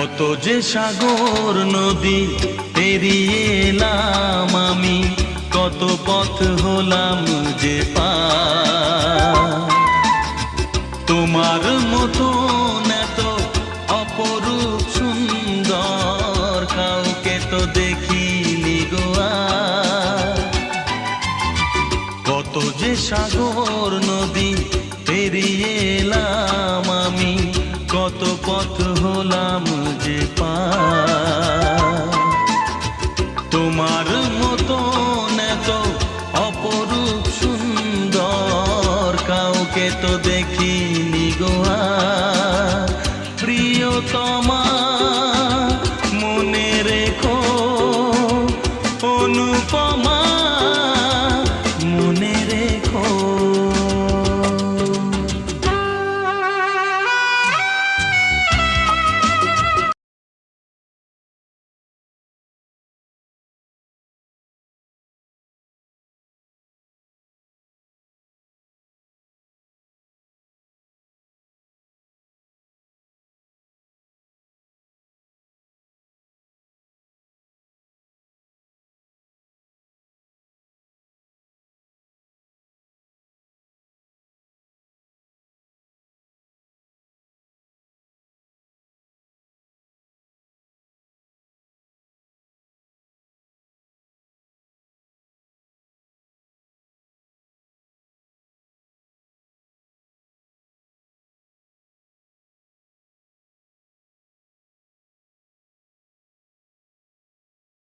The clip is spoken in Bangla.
কত যে সাগর নদী পেরিয়ে এলাম আমি, কত পথ হলাম যে পার। তোমার মতন এত অপরূপ সুন্দর কাউকে তো দেখিনি গো আর। কত যে সাগর নদী পেরিয়ে এলাম আমি, কত পথ